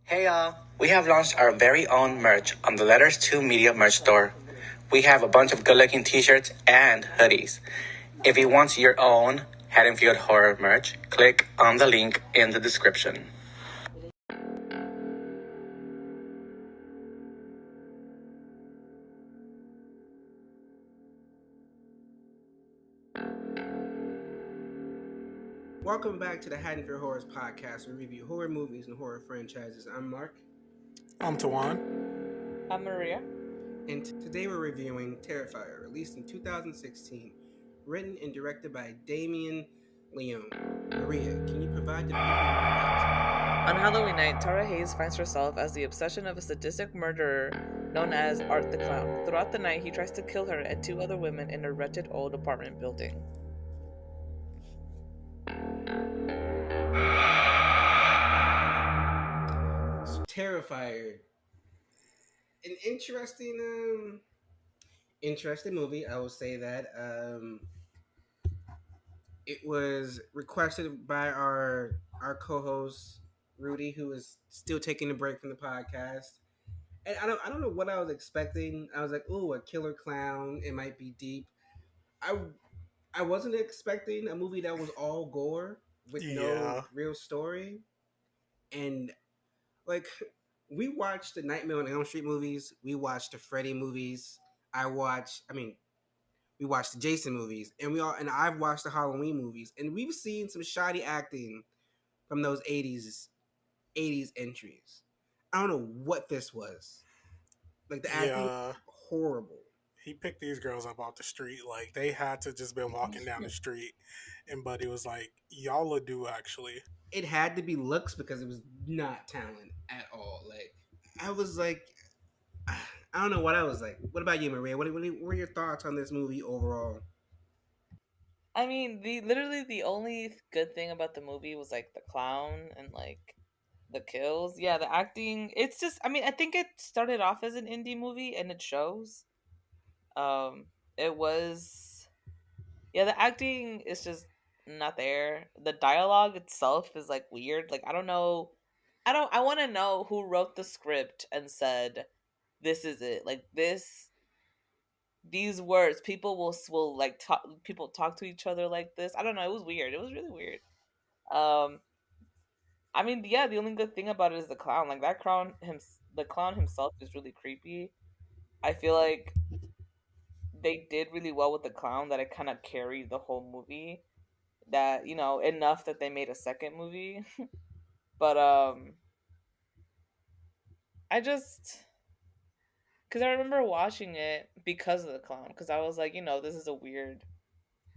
Hey y'all, we have launched our very own merch on the Letters 2 Media merch store. We have a bunch of good looking t-shirts and hoodies. If you want your own Haddonfield Horror merch, click on the link in the description. Welcome back to the Haddonfield Horrors podcast. We review horror movies and horror franchises. I'm Mark. I'm Tawan. I'm Maria. And today we're reviewing Terrifier, released in 2016, written and directed by Damien Leone. Maria, can you provide the people On Halloween night, Tara Hayes finds herself as the obsession of a sadistic murderer known as Art the Clown. Throughout the night, he tries to kill her and two other women in a wretched old apartment building. Terrifier, an interesting movie. I will say that. It was requested by our co-host Rudy, who is still taking a break from the podcast. And I don't know what I was expecting. I was like, "Ooh, a killer clown. It might be deep." I I wasn't expecting a movie that was all gore with no Yeah. real story. And like, we watched the Nightmare on Elm Street movies. We watched the Freddy movies. We watched the Jason movies, and I've watched the Halloween movies, and we've seen some shoddy acting from those '80s entries. I don't know what this was. Like, the acting was Yeah. horrible. He picked these girls up off the street. Like they had to just been walking down the street, and Buddy was like, "Y'all will do actually." It had to be looks because it was not talent at all. Like, I was like, I don't know what I was like. What about you, Maria? What were your thoughts on this movie overall? I mean, the only good thing about the movie was like the clown and like the kills. Yeah, the acting. It's just, I mean, I think it started off as an indie movie and it shows. Um, it was, yeah, the acting is just not there. The dialogue itself is like weird. Like, I don't know. I want to know who wrote the script and said, this is it. Like, these words, people will like talk, people talk to each other like this. I don't know. It was weird. It was really weird. Um, I mean, yeah, the only good thing about it is the clown. Like, the clown himself is really creepy. I feel like they did really well with the clown that it kind of carried the whole movie, that enough that they made a second movie. But I just, because I remember watching it because of the clown, because I was like, this is a weird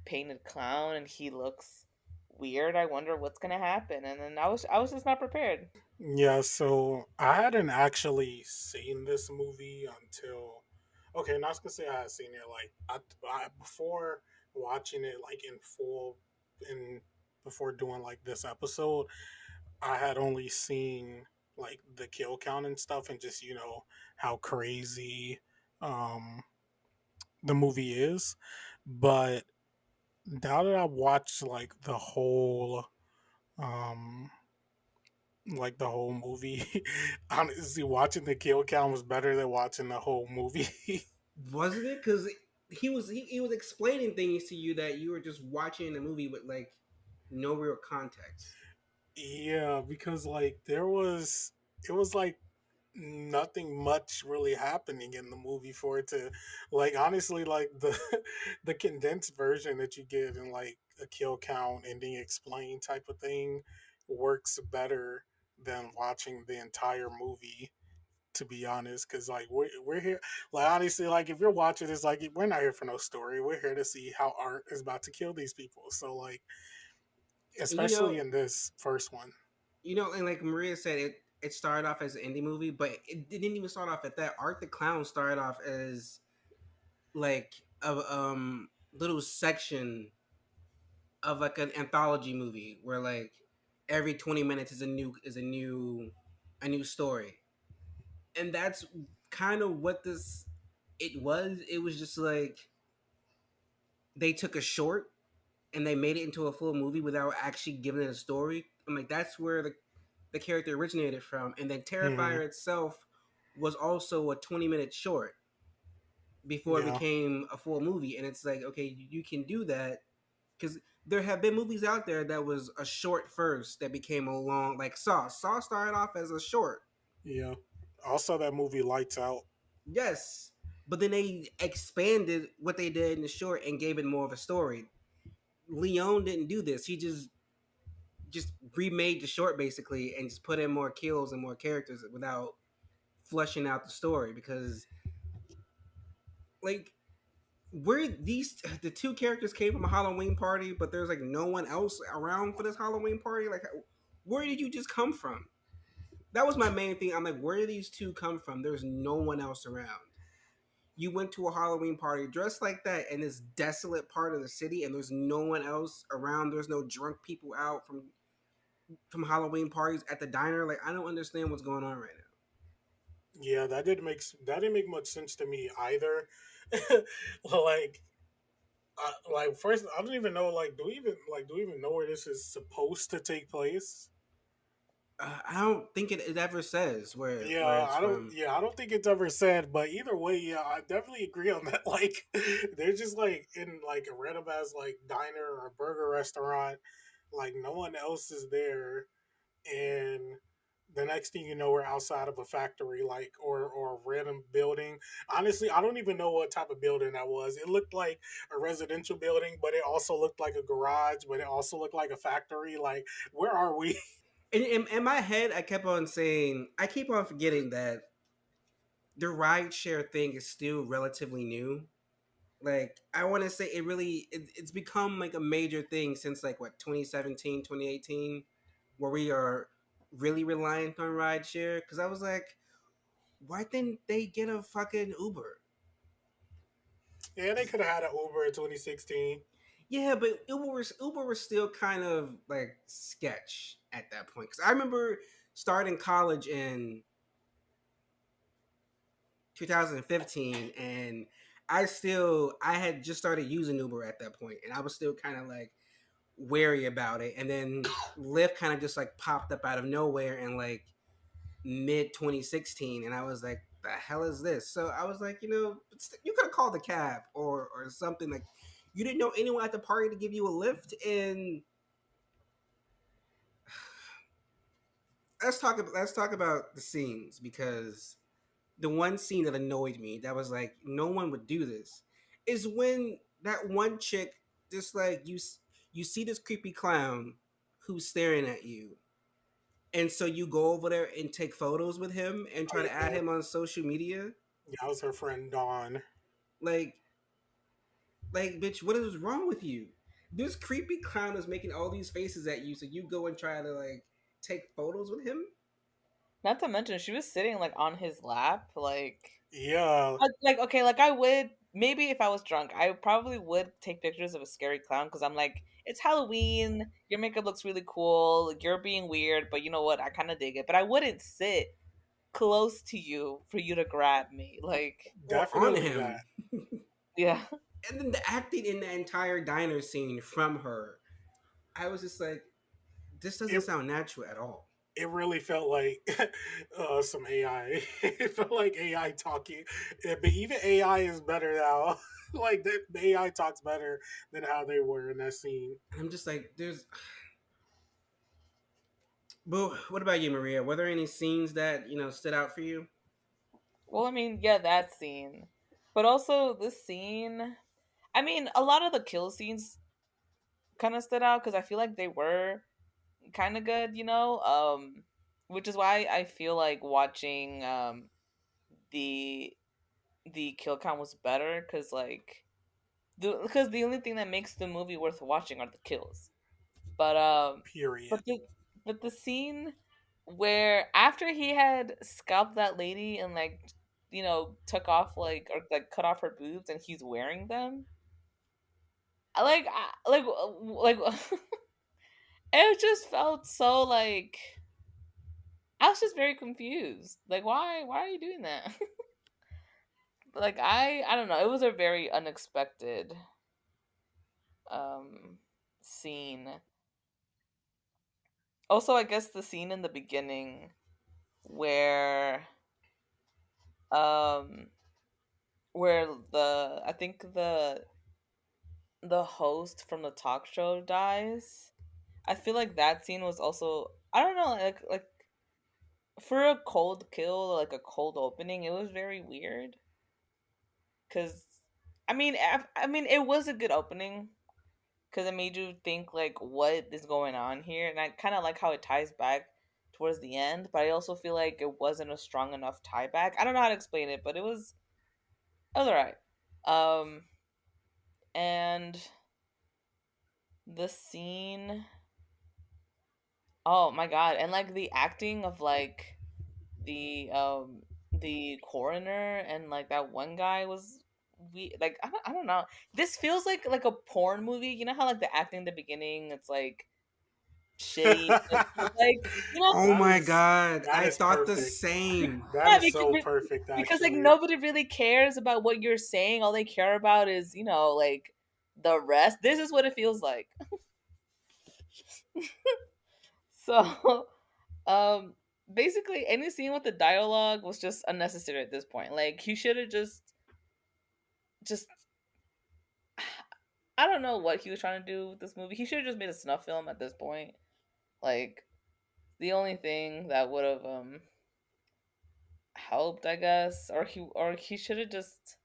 painted clown and he looks weird. I wonder what's gonna happen. And then I was just not prepared. Yeah. So I hadn't actually seen this movie until. Okay, not gonna say I had seen it. Like I before watching it like in full, in before doing like this episode, I had only seen like the kill count and stuff, and just how crazy um the movie is. But now that I watched um like the whole movie, honestly, watching the kill count was better than watching the whole movie. Wasn't it? Because he was explaining things to you that you were just watching a movie with like no real context. Yeah, because like it was like nothing much really happening in the movie for it to, like, honestly, like the the condensed version that you get in like a kill count ending explain type of thing works better than watching the entire movie, to be honest. Because like we're here, like, honestly, like if you're watching this, like, we're not here for no story, we're here to see how Art is about to kill these people. So like, And you know, especially in this first one. and like Maria said, it started off as an indie movie, but it didn't even start off at that. Art the Clown started off as like a little section of like an anthology movie where like every 20 minutes is a new story. And that's kind of what this it was. It was just like they took a short and they made it into a full movie without actually giving it a story. I'm like, that's where the character originated from. And then Hmm. Terrifier itself was also a 20-minute short before it Yeah. became a full movie. And it's like, okay, you can do that because there have been movies out there that was a short first that became a long, like Saw. Saw started off as a short, Yeah. Also, that movie Lights Out. yes, but then they expanded what they did in the short and gave it more of a story. Leon didn't do this. He just remade the short basically and just put in more kills and more characters without fleshing out the story because like where these the two characters came from a Halloween party, but there's like no one else around for this Halloween party. Like, where did you just come from? That was my main thing. I'm like, where did these two come from? There's no one else around. You went to a Halloween party dressed like that in this desolate part of the city, and there's no one else around. There's no drunk people out from Halloween parties at the diner. Like, I don't understand what's going on right now. Yeah, that didn't make much sense to me either. like, like first, I don't even know. Like, do we even know where this is supposed to take place? I don't think it ever says Yeah, where it's I don't. from. Yeah, I don't think it's ever said. But either way, yeah, I definitely agree on that. Like, they're just like in like a random ass like diner or burger restaurant. Like, no one else is there, and the next thing you know, we're outside of a factory, like or a random building. Honestly, I don't even know what type of building that was. It looked like a residential building, but it also looked like a garage, but it also looked like a factory. Like, where are we? In my head, I kept on saying, I keep on forgetting that the rideshare thing is still relatively new. Like, I want to say it's become like a major thing since like what 2017, 2018, where we are really reliant on rideshare. Because I was like, why didn't they get a fucking Uber? Yeah, they could have had an Uber in 2016. Yeah, but Uber was still kind of like sketch at that point. Because I remember starting college in 2015, and I had just started using Uber at that point, and I was still kind of like wary about it. And then Lyft kind of just like popped up out of nowhere in like mid 2016, and I was like, the hell is this? So I was like, you could have called a cab or something. Like, you didn't know anyone at the party to give you a lift. And let's talk about the scenes, because the one scene that annoyed me, that was like no one would do this, is when that one chick, just like you see this creepy clown who's staring at you, and so you go over there and take photos with him and Oh try to add yeah, him on social media. yeah, that was her friend Dawn. like bitch, what is wrong with you? This creepy clown is making all these faces at you, so you go and try to like take photos with him. Not to mention, she was sitting like on his lap, Yeah, like okay, like I would maybe if I was drunk, I probably would take pictures of a scary clown because I'm like, it's Halloween, your makeup looks really cool, like, you're being weird, but you know what? I kind of dig it. But I wouldn't sit close to you for you to grab me, like, Or on definitely that. him. yeah. And then the acting in the entire diner scene from her, I was just like, this doesn't It sound natural at all. it really felt like some AI. It felt like AI talking. But even AI is better now. Like the AI talks better than how they were in that scene. And I'm just like, there's. But what about you, Maria? Were there any scenes that stood out for you? Well, I mean, yeah, that scene, but also this scene. I mean, a lot of the kill scenes kind of stood out because I feel like they were kind of good, which is why I feel like watching the the kill count was better because the only thing that makes the movie worth watching are the kills. But Period. but the but the scene where after he had scalped that lady and took off or like cut off her boobs and he's wearing them, like it just felt so like I was just very confused. Like, why are you doing that? Like, I don't know. It was a very unexpected um scene. Also, I guess the scene in the beginning where um where the I think the host from the talk show dies. I feel like that scene was also, I don't know, like for a cold kill, like a cold opening, it was very weird. Cause I mean, it was a good opening because it made you think like, what is going on here, and I kind of like how it ties back towards the end. But I also feel like it wasn't a strong enough tie back. I don't know how to explain it, but it was alright. Um, and the scene, oh my god, and like the acting of like the coroner and like that one guy was, we like, I don't know. This feels like a porn movie. You know how like the acting in the beginning, it's like shitty, but like, you know, Oh That my is god, that I is thought the perfect. same. That yeah, is so perfect, because like actually. nobody really cares about what you're saying. All they care about is, like the rest. This is what it feels like. So, um, basically, any scene with the dialogue was just unnecessary at this point. Like, he should have just I don't know what he was trying to do with this movie. He should have just made a snuff film at this point. Like, the only thing that would have helped, I guess, or he should have just,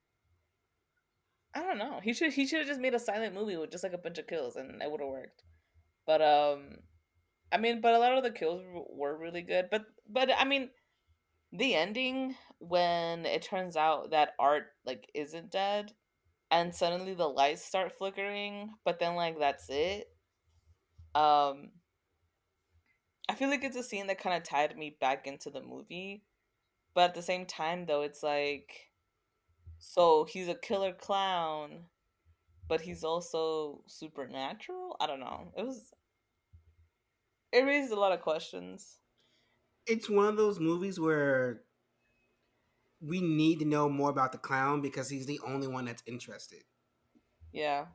I don't know. He should have just made a silent movie with just like a bunch of kills, and it would have worked. But I mean, but a lot of the kills were really good. But I mean, the ending when it turns out that Art like isn't dead, and suddenly the lights start flickering, but then like that's it. Um, I feel like it's a scene that kind of tied me back into the movie, but at the same time, though, it's like, so he's a killer clown, but he's also supernatural. I don't know. It raised a lot of questions. It's one of those movies where we need to know more about the clown because he's the only one that's interested. Yeah,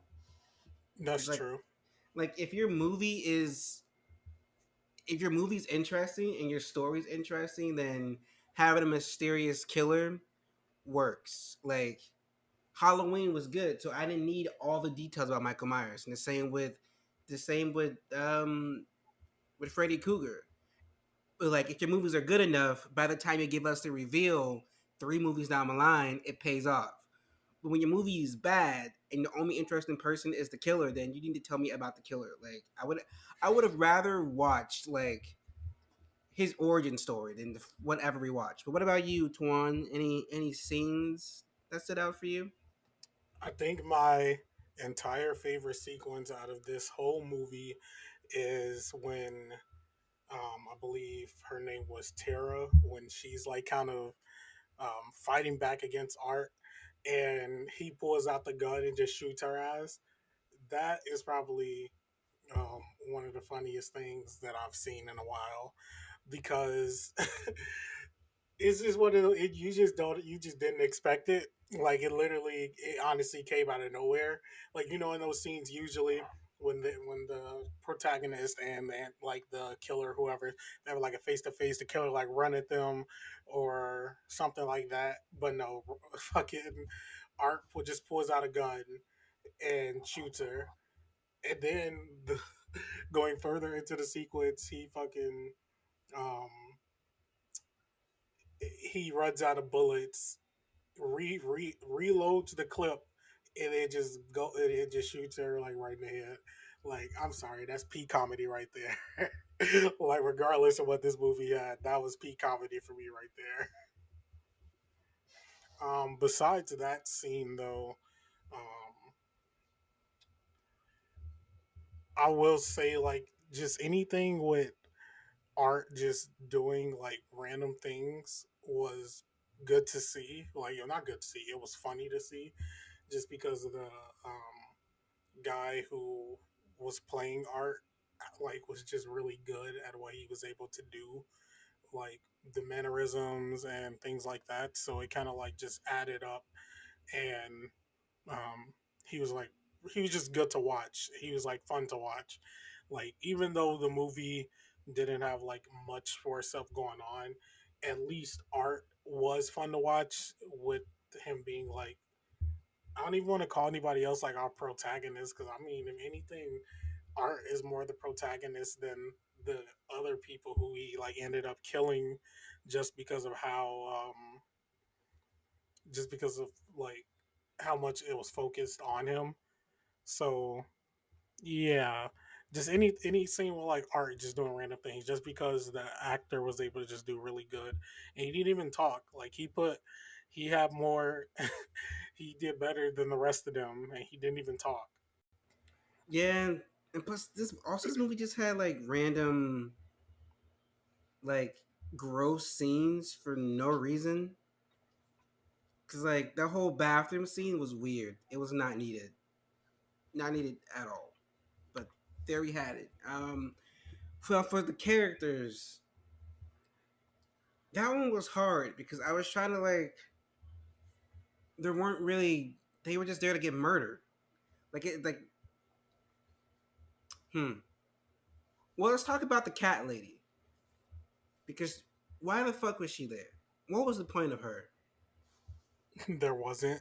It's That's true. like if your movie's interesting and your story's interesting, then having a mysterious killer works. Like Halloween was good, so I didn't need all the details about Michael Myers. And the same with Freddy Krueger. But like if your movies are good enough, by the time you give us the reveal, 3 movies down the line, it pays off. But when your movie is bad and the only interesting person is the killer, then you need to tell me about the killer. Like I would have rather watched like his origin story than whatever we watched. But what about you, Tuan? Any scenes that stood out for you? I think my entire favorite sequence out of this whole movie is when I believe her name was Tara, when she's like kind of fighting back against Art, and he pulls out the gun and just shoots her ass. That is probably one of the funniest things that I've seen in a while, because it's just one of the, you just don't, you just didn't expect it. Like it honestly came out of nowhere. Like, in those scenes, usually when the protagonist and like the killer, whoever, they have like a face to face, the killer like run at them or something like that. But no, fucking Art just pulls out a gun and shoots her, and then going further into the sequence, um he runs out of bullets, reloads the clip, and it just shoots her like right in the head. Like, I'm sorry, that's peak comedy right there. Like, regardless of what this movie had, that was peak comedy for me right there. Besides that scene though, um, I will say, like, just anything with Art just doing like random things was good to see. Like, not good to see. It was funny to see, just because of the guy who was playing Art, like, was just really good at what he was able to do, like the mannerisms and things like that. So it kind of like just added up, and um, he was like, he was just good to watch. He was like fun to watch. Like, even though the movie didn't have like much for stuff going on. At least art was fun to watch with him being like, I don't even want to call anybody else like our protagonist because I mean, if anything, art is more the protagonist than the other people who he like ended up killing just because of just because of like how much it was focused on him. So yeah, just any scene with like art just doing random things, just because the actor was able to just do really good, and he didn't even talk. Like he had more, he did better than the rest of them, and he didn't even talk. Yeah, and plus this movie just had like random like gross scenes for no reason. Cause like the whole bathroom scene was weird. It was not needed at all. But there we had it. For the characters, that one was hard because I was trying to like there weren't really they were just there to get murdered. Like it like hmm. Well, let's talk about the cat lady because why the fuck was she there? What was the point of her? There wasn't.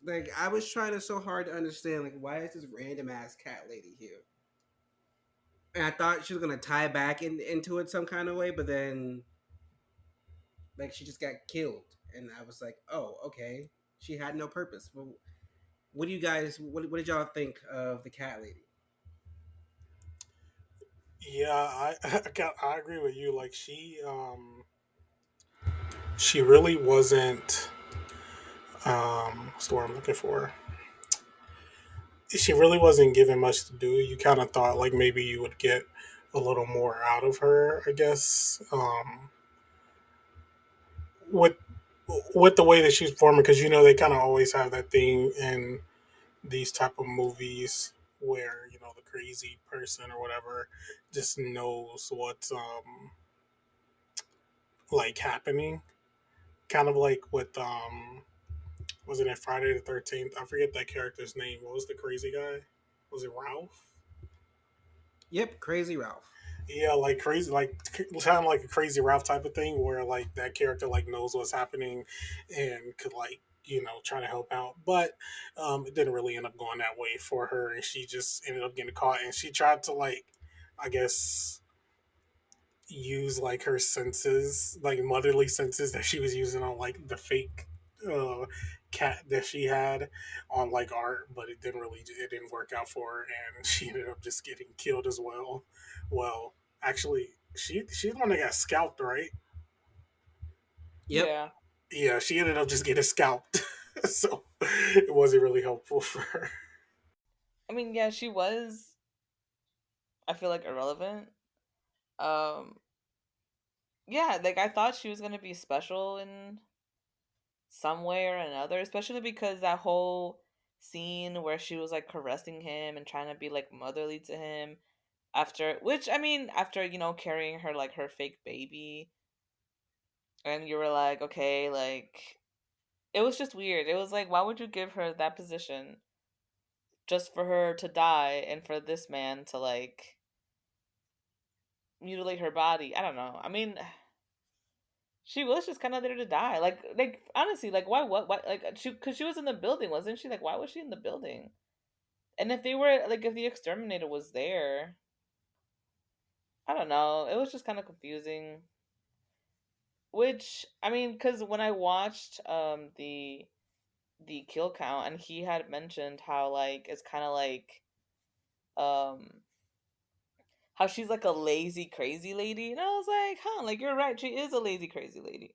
Like I was trying to so hard to understand like why is this random ass cat lady here? And I thought she was gonna tie back into it some kind of way, but then like she just got killed, and I was like, oh okay, she had no purpose. Well, what do you guys? What did y'all think of the cat lady? Yeah, I agree with you. Like she really wasn't. What's the word I'm looking for? She really wasn't given much to do. You kind of thought like maybe you would get a little more out of her, I guess. With with the way that she's performing, because you know they kind of always have that thing in these type of movies where you know the crazy person or whatever just knows what's like happening. Kind of like with was it in Friday the 13th? I forget that character's name. What was the crazy guy? Was it Ralph? Yep, Crazy Ralph. Yeah, like crazy, like kind of like a crazy Ralph type of thing, where like that character like knows what's happening and could like you know try to help out, but it didn't really end up going that way for her, and she just ended up getting caught, and she tried to like, I guess, use like her senses, like motherly senses that she was using on like the fake uh, cat that she had on like art, but it didn't work out for her, and she ended up just getting killed as well. Well, actually, she's the one that got scalped, right? Yep. Yeah. Yeah, she ended up just getting scalped, so it wasn't really helpful for her. I mean, yeah, she was, I feel like, irrelevant. Um yeah, like I thought she was going to be special in some way or another, especially because that whole scene where she was like caressing him and trying to be like motherly to him after, which I mean, after, carrying her like her fake baby, and you were like, okay, like it was just weird. It was like, why would you give her that position just for her to die and for this man to like mutilate her body? I don't know. I mean, she was just kind of there to die. Like honestly, like why, like because she was in the building, wasn't she? Like, why was she in the building? And if they were like, if the exterminator was there, I don't know. It was just kind of confusing. Which I mean, because when I watched the kill count, and he had mentioned how like it's kind of like um how she's like a lazy crazy lady, and I was like, huh, like you're right, she is a lazy crazy lady,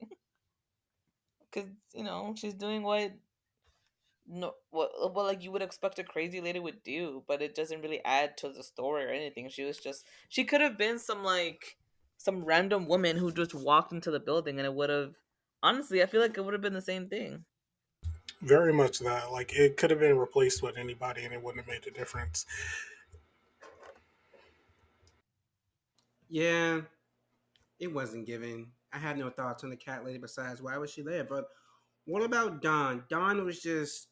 because she's doing what no what like you would expect a crazy lady would do, but it doesn't really add to the story or anything. She could have been some random woman who just walked into the building, and it would have, honestly, I feel like it would have been the same thing. Very much that. Like it could have been replaced with anybody, and it wouldn't have made a difference. Yeah, it wasn't given. I had no thoughts on the cat lady besides why was she there. But what about Dawn? Dawn was just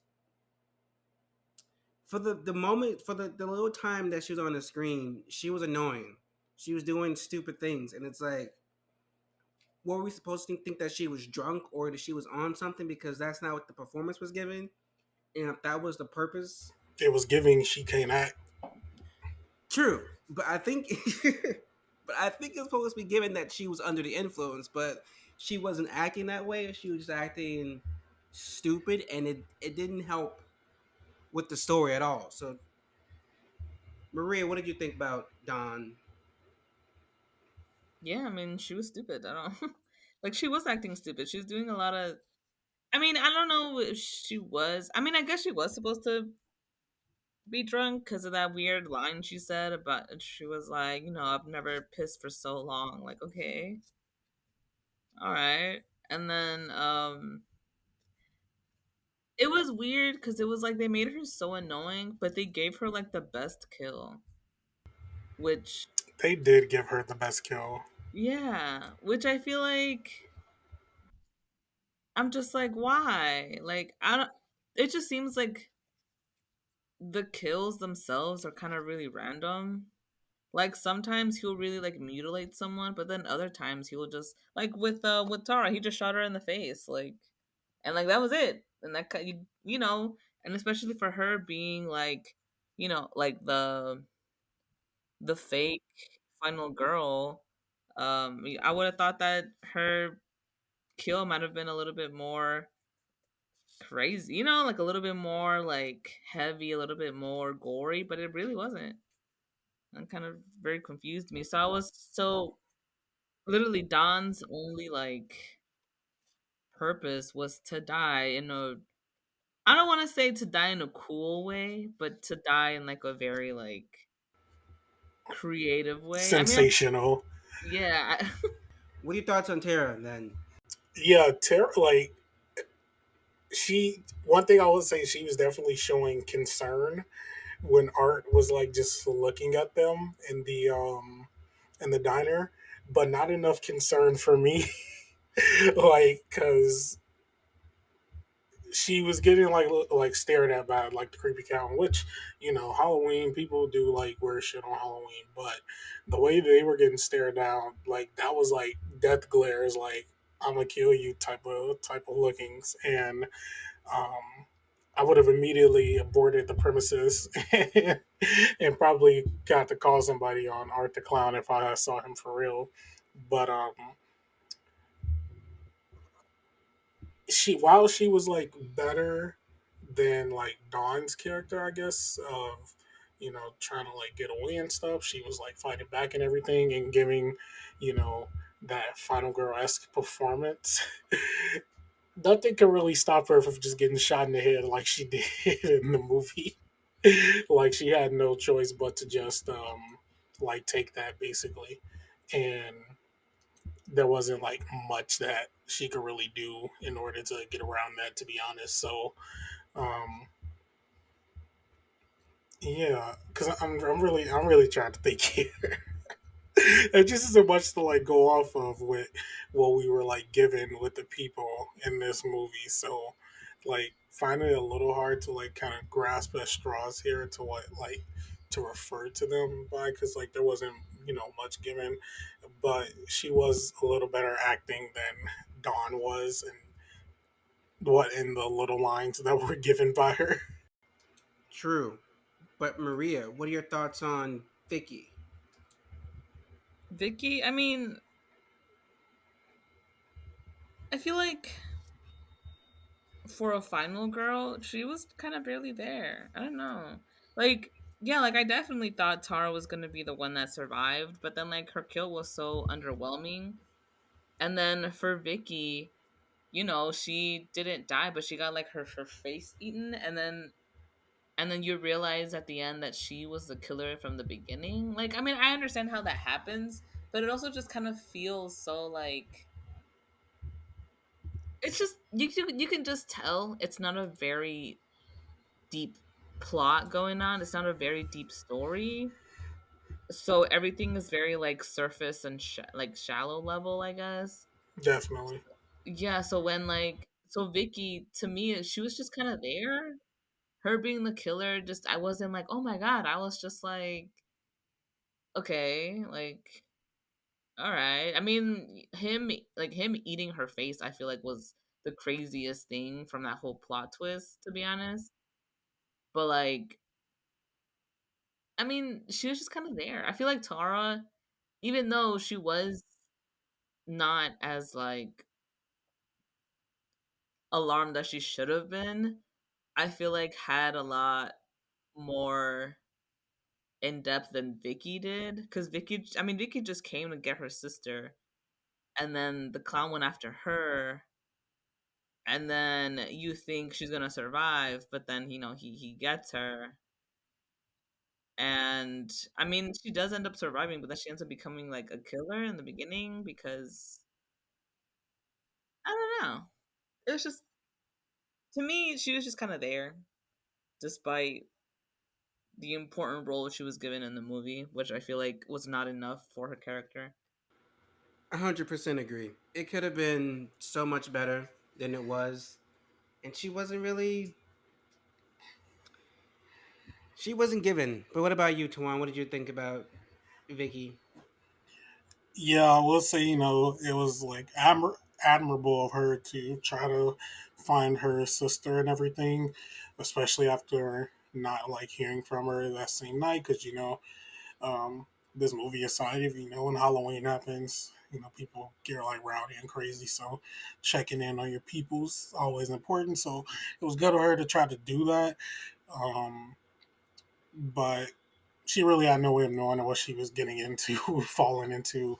for the moment for the little time that she was on the screen, she was annoying. She was doing stupid things, and it's like, were we supposed to think that she was drunk or that she was on something? Because that's not what the performance was given. And if that was the purpose, It was giving she can't act. true. But I think, but I think it's supposed to be given that she was under the influence, but she wasn't acting that way. She was just acting stupid, and it didn't help with the story at all. So, Maria, what did you think about Don? Yeah, I mean, she was stupid. I don't like she was acting stupid. She was doing a lot of. I mean, I don't know if she was. I mean, I guess she was supposed to be drunk because of that weird line she said about. She was like, I've never pissed for so long. Like, okay, all right. And then it was weird because it was like they made her so annoying, but they gave her like the best kill, which They did give her the best kill. yeah, which I feel like I'm just like, why? Like, I don't. It just seems like the kills themselves are kind of really random. Like sometimes he'll really like mutilate someone, but then other times he'll just like with Tara, he just shot her in the face, like, and like that was it. And that and especially for her being like, like the fake final girl, I would have thought that her kill might have been a little bit more crazy, like a little bit more like heavy, a little bit more gory, but it really wasn't. And kind of very confused me. So I was so literally Don's only like purpose was to die in a I don't want to say to die in a cool way, but to die in like a very like creative way. I mean, Sensational. yeah, What are your thoughts on Tara then? Yeah, like she. One thing I would say, she was definitely showing concern when Art was like just looking at them in the diner, but not enough concern for me. Like, cause she was getting like stared at by like the creepy cow, which Halloween people do like wear shit on Halloween, but the way they were getting stared down, like that was like death glares, like I'm gonna kill you type of lookings, and um, I would have immediately aborted the premises and probably got to call somebody on Art the Clown if I saw him for real. But she while she was like better than like Dawn's character, I guess, of trying to like get away and stuff. She was like fighting back and everything and giving, you know, that final girl esque performance. Nothing can really stop her from just getting shot in the head like she did in the movie. Like she had no choice but to just like take that basically, and there wasn't like much that she could really do in order to get around that, to be honest. So um yeah, because I'm really trying to think here. It just isn't much to like go off of with what we were like given with the people in this movie. So like finding it a little hard to like kind of grasp at straws here to what like to refer to them by, because like there wasn't much given, but she was a little better acting than Dawn was, and what in the little lines that were given by her. True. But Maria, what are your thoughts on Vicky? Vicky. I mean, I feel like for a final girl, she was kind of barely there. I don't know. Like, yeah, like I definitely thought Tara was gonna be the one that survived, but then like her kill was so underwhelming. And then for Vicky, she didn't die, but she got like her face eaten, and then you realize at the end that she was the killer from the beginning. Like, I mean, I understand how that happens, but it also just kind of feels so like it's just you can just tell it's not a very deep plot going on. It's not a very deep story. So everything is very like surface and like shallow level, I guess. Definitely. Yeah, so when like so Vicky to me she was just kind of there. Her being the killer just I wasn't like, "Oh my god." I was just like, okay, like all right. I mean, him eating her face, I feel like was the craziest thing from that whole plot twist, to be honest. But like, I mean, she was just kind of there. I feel like Tara, even though she was not as like alarmed as she should have been, I feel like had a lot more in depth than Vicky did. Because Vicky just came to get her sister, and then the clown went after her, and then you think she's gonna survive, but then he gets her, and I mean she does end up surviving, but then she ends up becoming like a killer in the beginning because I don't know. It was just to me she was just kind of there, despite the important role she was given in the movie, which I feel like was not enough for her character. 100% agree. It could have been so much better than it was, and she wasn't given. But what about you, Tawan? What did you think about Vicky? Yeah, I will say, it was like admirable of her to try to find her sister and everything, especially after not like hearing from her that same night. Because, um, this movie aside, if when Halloween happens, people get like rowdy and crazy. So checking in on your people's always important. So it was good of her to try to do that. Um, but she really had no way of knowing what she was getting into, falling into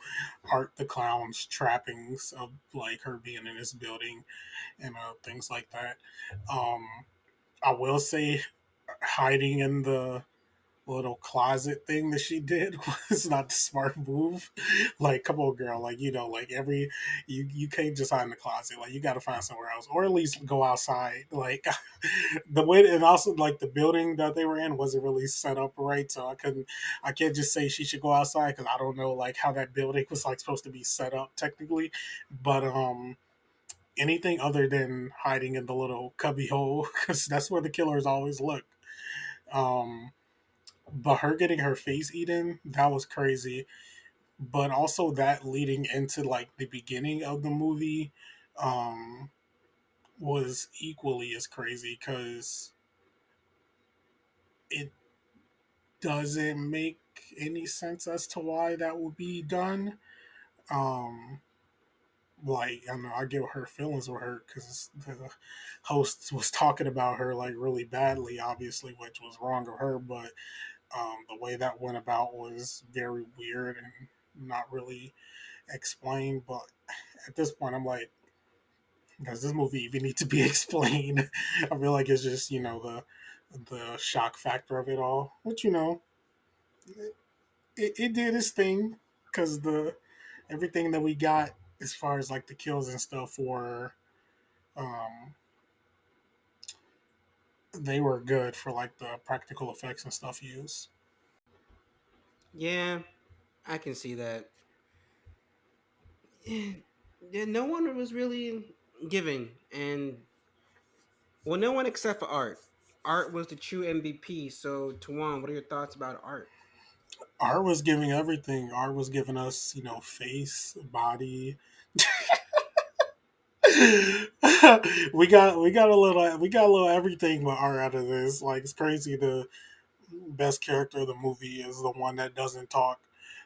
Art the Clown's trappings of like her being in this building and things like that. Um, I will say, hiding in the little closet thing that she did was not the smart move. Like, come on, girl. Like, like you can't just hide in the closet. Like, you got to find somewhere else, or at least go outside. Like, the way, and also like the building that they were in wasn't really set up right, so I can't just say she should go outside because I don't know like how that building was like supposed to be set up technically, but anything other than hiding in the little cubby hole because that's where the killers always look. Um, but her getting her face eaten, that was crazy. But also that leading into like the beginning of the movie um, was equally as crazy because it doesn't make any sense as to why that would be done. Um, like I don't know, I get her feelings were hurt because the host was talking about her like really badly, obviously, which was wrong of her. But the way that went about was very weird and not really explained. But at this point, I'm like, does this movie even need to be explained? I feel like it's just the shock factor of it all, which it did its thing because the everything that we got as far as like the kills and stuff were um they were good for like the practical effects and stuff used. Yeah, I can see that. Yeah, no one was really giving, and well, no one except for Art. Art was the true MVP. So, Tawan, what are your thoughts about Art? Art was giving everything. Art was giving us, face, body. we got a little everything but Art out of this. Like it's crazy. The best character of the movie is the one that doesn't talk.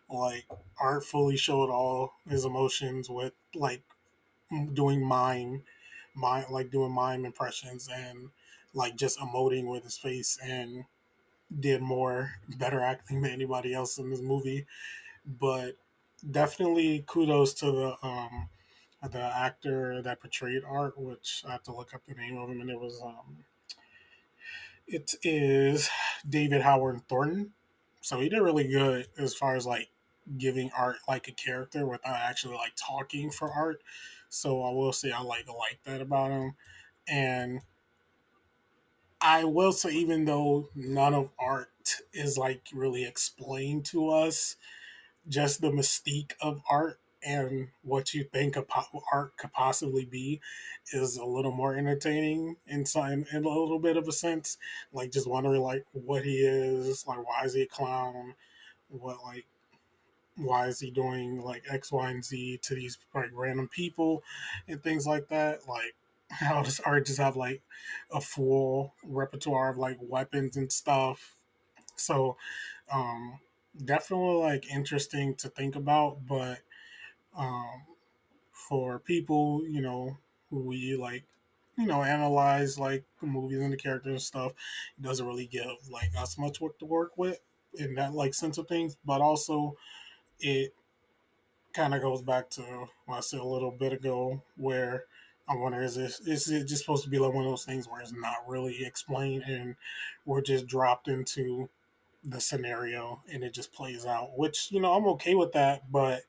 Like Art fully showed all his emotions with like doing doing mime impressions and like just emoting with his face and did more better acting than anybody else in this movie. But definitely kudos to the actor that portrayed Art, which I have to look up the name of him, and it is David Howard Thornton. So he did really good as far as like giving Art like a character without actually like talking for Art. So I will say I like that about him. And I will say even though none of Art is like really explained to us, just the mystique of Art and what you think art could possibly be is a little more entertaining in a little bit of a sense. Like just wondering like what he is, like why is he a clown, what like why is he doing like X, Y, and Z to these like random people and things like that. Like how does art just have like a full repertoire of like weapons and stuff. So um definitely like interesting to think about, but um for people, who we like, analyze like the movies and the characters and stuff, it doesn't really give like us much work to work with in that like sense of things. But also it kind of goes back to what I said a little bit ago, where I wonder is it just supposed to be like one of those things where it's not really explained and we're just dropped into the scenario and it just plays out, which I'm okay with that, but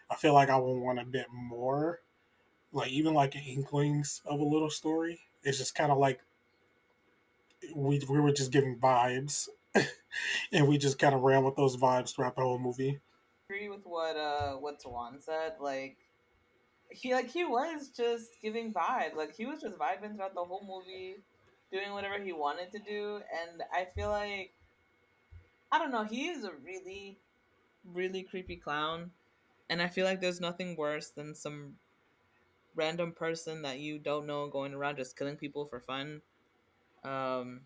I feel like I would want a bit more, like even like inklings of a little story. It's just kind of like we were just giving vibes, and we just kind of ran with those vibes throughout the whole movie. Agree with what Tawan said. He was just giving vibe. Like he was just vibing throughout the whole movie, doing whatever he wanted to do. And I feel like I don't know, he is a really, really creepy clown. And I feel like there's nothing worse than some random person that you don't know going around just killing people for fun. Um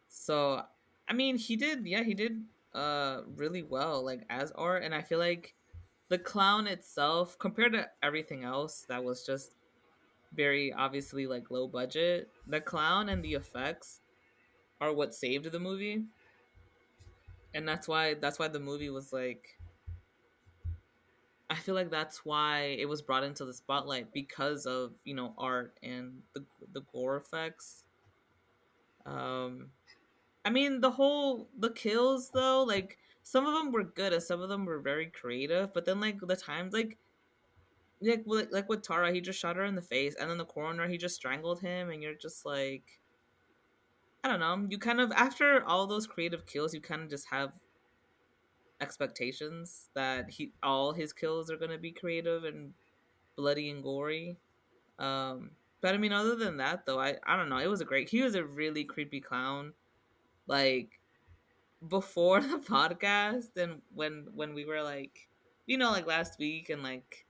so I mean he did really well like as art, and I feel like the clown itself compared to everything else that was just very obviously like low budget, the clown and the effects are what saved the movie. And that's why the movie was like, I feel like that's why it was brought into the spotlight because of, art and the gore effects. um I mean, the kills though, like some of them were good and some of them were very creative, but then like the times like with Tara, he just shot her in the face, and then the coroner, he just strangled him, and you're just like, I don't know. You kind of, after all those creative kills, you kind of just have expectations that all his kills are gonna be creative and bloody and gory. But I mean, other than that, though, I don't know. It was a great. He was a really creepy clown. Like before the podcast, and when we were like, like last week and like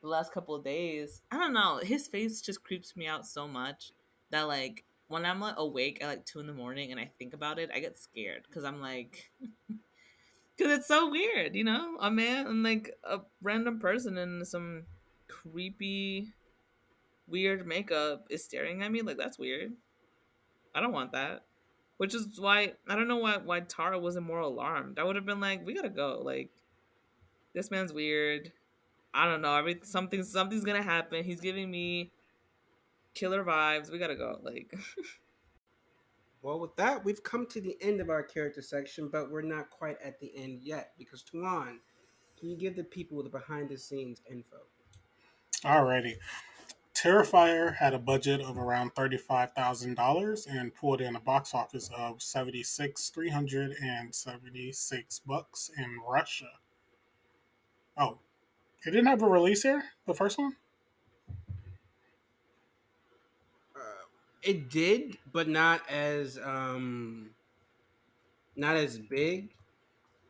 the last couple of days, I don't know. His face just creeps me out so much that like when I'm like awake at like 2 in the morning and I think about it, I get scared because I'm like, because it's so weird, a man and like a random person in some creepy, weird makeup is staring at me. Like that's weird. I don't want that. Which is why I don't know why Tara wasn't more alarmed. I would have been like, we gotta go. Like this man's weird. I don't know. Something's gonna happen. He's giving me killer vibes. We gotta go. Like, Well, with that, we've come to the end of our character section, but we're not quite at the end yet because Tuan, can you give the people the behind the scenes info? Alrighty. Terrifier had a budget of around $35,000 and pulled in a box office of 376 bucks in Russia. Oh, it didn't have a release here. The first one. It did, but not as big,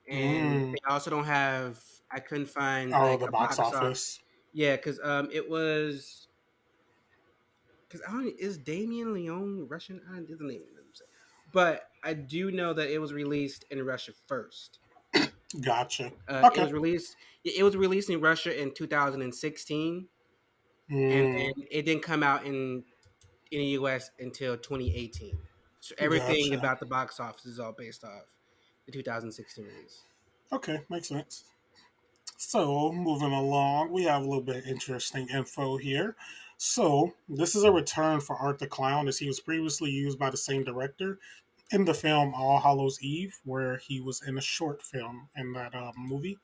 and Mm. they also don't have. I couldn't find Oh, like the a box box off. office. Yeah, because it was because I don't is Damien Leone Russian? I don't the name. But I do know that it was released in Russia first. Gotcha. It Okay. was released. It was released in Russia in 2016, and Mm, then it didn't come out in the US until 2018. So everything gotcha. about the box office is all based off the 2016 release. Okay, makes sense. So, moving along, we have a little bit of interesting info here. So, this is a return for Art the Clown, as he was previously used by the same director in the film All Hallows Eve, where he was in a short film in that movie.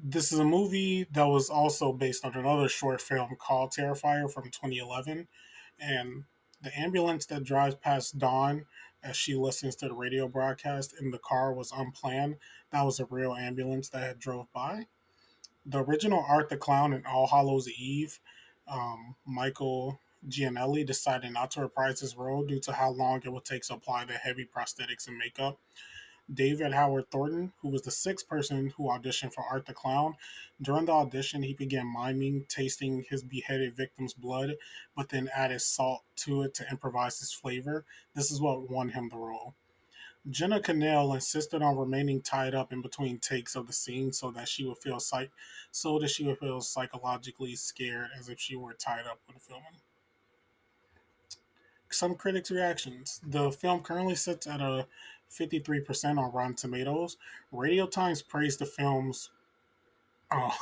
This is a movie that was also based on another short film called Terrifier from 2011. And the ambulance that drives past Dawn as she listens to the radio broadcast in the car was unplanned. That was a real ambulance that had drove by. The original Art the Clown in All Hallows Eve, Michael Gianelli decided not to reprise his role due to how long it would take to apply the heavy prosthetics and makeup. David Howard Thornton, who was the sixth person who auditioned for Art the Clown. During the audition, he began miming tasting his beheaded victim's blood, but then added salt to it to improvise his flavor. This is what won him the role. Jenna Cannell insisted on remaining tied up in between takes of the scene so that she would feel psychologically scared as if she were tied up when filming. Some critics' reactions. The film currently sits at a 53% on Rotten Tomatoes. Radio Times praised the film's. Oh,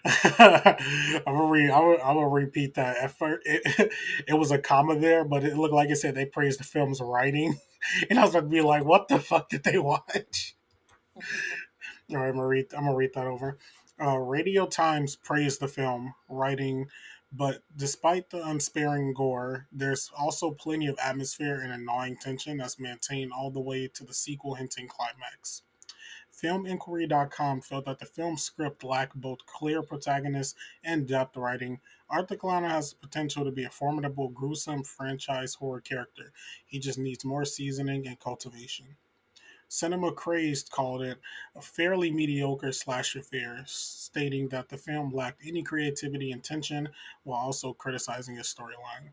I'm gonna repeat that. At first, it was a comma there, but it looked like it said they praised the film's writing, and I was about to be like, "What the fuck did they watch?" All right, I'm gonna read that over. Radio Times praised the film, writing, but despite the unsparing gore, there's also plenty of atmosphere and gnawing tension that's maintained all the way to the sequel hinting climax. FilmInquiry.com felt that the film's script lacked both clear protagonists and depth writing. Arthur Clown has the potential to be a formidable, gruesome franchise horror character. He just needs more seasoning and cultivation. Cinema Crazed called it a fairly mediocre slasher fare, stating that the film lacked any creativity and tension while also criticizing its storyline.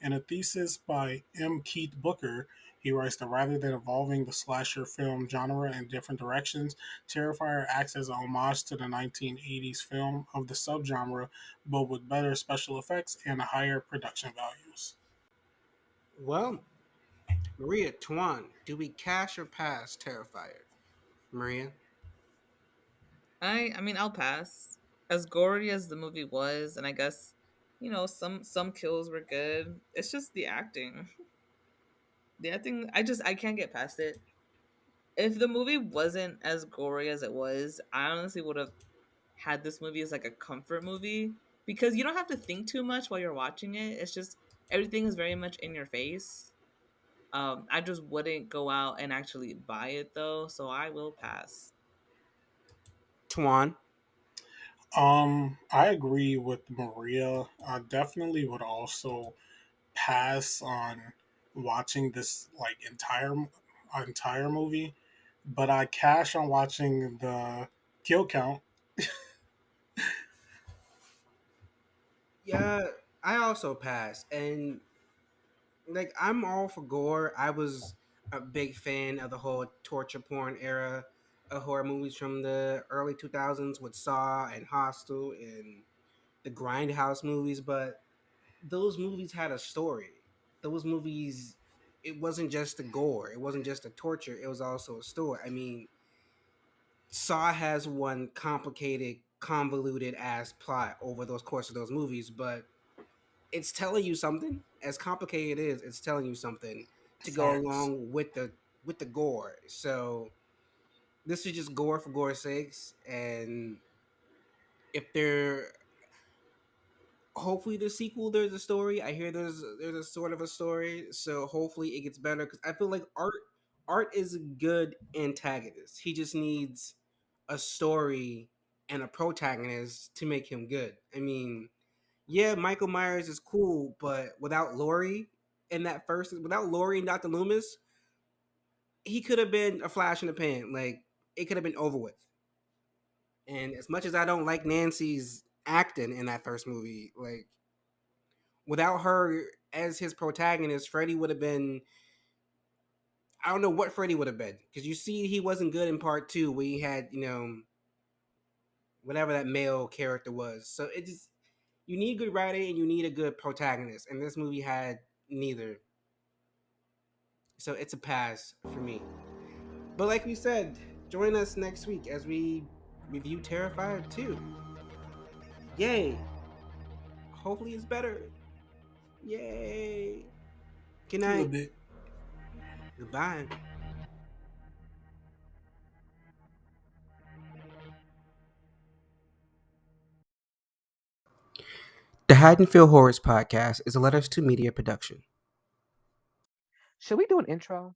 In a thesis by M. Keith Booker, he writes that rather than evolving the slasher film genre in different directions, Terrifier acts as a homage to the 1980s film of the subgenre, but with better special effects and higher production values. Well, Maria, Tuan, do we cash or pass Terrifier? Maria? I mean, I'll pass. As gory as the movie was, and I guess some kills were good. It's just the acting. The acting, I can't get past it. If the movie wasn't as gory as it was, I honestly would have had this movie as like a comfort movie because you don't have to think too much while you're watching it. It's just everything is very much in your face. I just wouldn't go out and actually buy it though, so I will pass. Tuan? I agree with Maria. I definitely would also pass on watching this like entire movie, but I cash on watching the kill count. Yeah, I also pass. And like I'm all for gore. I was a big fan of the whole torture porn era of horror movies from the early 2000s with Saw and Hostel and the Grindhouse movies, but those movies had a story. Those movies, it wasn't just the gore, it wasn't just the torture, it was also a story. I mean, Saw has one complicated, convoluted ass plot over those course of those movies, but it's telling you something. As complicated it is, it's telling you something to go Facts. along with the gore. So this is just gore for gore's sakes, and if they're hopefully the sequel there's a story. I hear there's a sort of a story, so hopefully it gets better because I feel like art is a good antagonist. He just needs a story and a protagonist to make him good. I mean, yeah, Michael Myers is cool, but without Laurie and Dr. Loomis, he could have been a flash in the pan. Like it could have been over with. And as much as I don't like Nancy's acting in that first movie, like without her as his protagonist, Freddy would have been. I don't know what Freddy would have been because you see he wasn't good in part two where he had whatever that male character was. So it just you need good writing and you need a good protagonist, and this movie had neither. So it's a pass for me. But like we said, join us next week as we review Terrifier 2. Yay! Hopefully it's better. Yay! Good A little night. bit. Goodbye. The Haddonfield Horrors podcast is a Letters to Media production. Should we do an intro?